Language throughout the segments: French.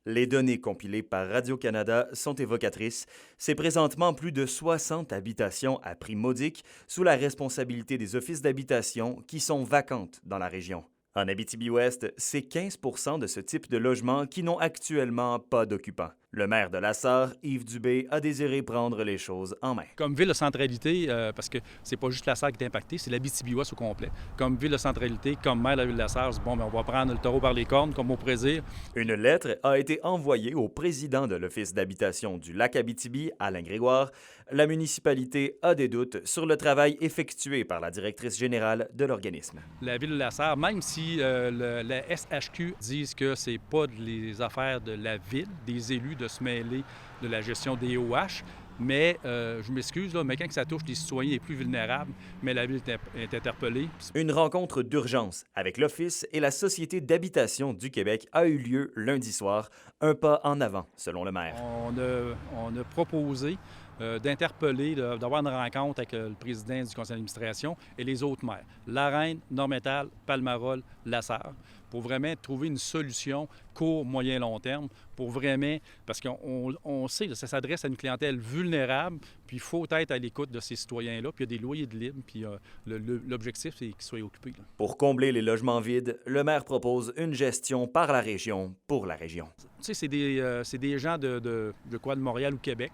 Les données compilées par Radio-Canada sont évocatrices. C'est présentement plus de 60 habitations à prix modique sous la responsabilité des offices d'habitation qui sont vacantes dans la région. En Abitibi-Ouest, c'est 15 de ce type de logements qui n'ont actuellement pas d'occupants. Le maire de La Sarre, Yves Dubé, a désiré prendre les choses en main. Comme ville de centralité, parce que c'est pas juste La Sarre qui est impactée, c'est l'Abitibi-Ouest au complet. Comme ville de centralité, comme maire de la ville de La Sarre, je dis, bon, on va prendre le taureau par les cornes, comme on pourrait dire. Une lettre a été envoyée au président de l'Office d'habitation du Lac-Abitibi, Alain Grégoire. La municipalité a des doutes sur le travail effectué par la directrice générale de l'organisme. La ville de La Sarre, même si la SHQ disent que c'est pas les affaires de la ville, des élus de se mêler de la gestion des OH, mais je m'excuse, là, mais quand ça touche les citoyens les plus vulnérables, mais la ville est interpellée. Une rencontre d'urgence avec l'Office et la Société d'habitation du Québec a eu lieu lundi soir, un pas en avant, selon le maire. On a proposé d'interpeller, d'avoir une rencontre avec le président du conseil d'administration et les autres maires, La Reine, Nord-Métal, Palmarol, La Sarre, pour vraiment trouver une solution court, moyen, long terme, pour vraiment, parce qu'on sait que ça s'adresse à une clientèle vulnérable, puis il faut être à l'écoute de ces citoyens-là, puis il y a des loyers de libre, puis l'objectif, c'est qu'ils soient occupés. Là. Pour combler les logements vides, le maire propose une gestion par la région pour la région. Tu sais, c'est des gens de Montréal ou Québec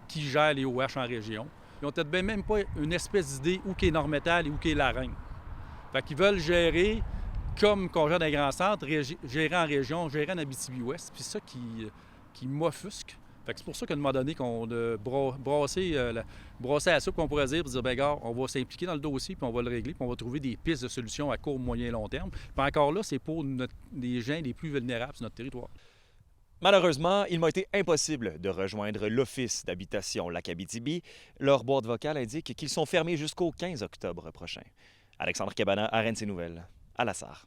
qui gèrent les OH en région. Ils ont peut-être même pas une espèce d'idée où qu'est Nord-Métal et où qu'est La Reine. Fait qu'ils veulent gérer comme qu'on gère dans les grands centres, gérer en région, gérer en Abitibi-Ouest. Puis c'est ça qui m'offusque. Fait que c'est pour ça qu'à un moment donné, qu'on a brassé la soupe, qu'on pourrait dire, pour dire, bien, gars, on va s'impliquer dans le dossier, puis on va le régler, puis on va trouver des pistes de solutions à court, moyen et long terme. Puis encore là, c'est pour les gens les plus vulnérables sur notre territoire. Malheureusement, il m'a été impossible de rejoindre l'Office d'habitation Lac-Abitibi. Leur boîte vocale indique qu'ils sont fermés jusqu'au 15 octobre prochain. Alexandre Cabana, RNC Nouvelles, à La Sarre.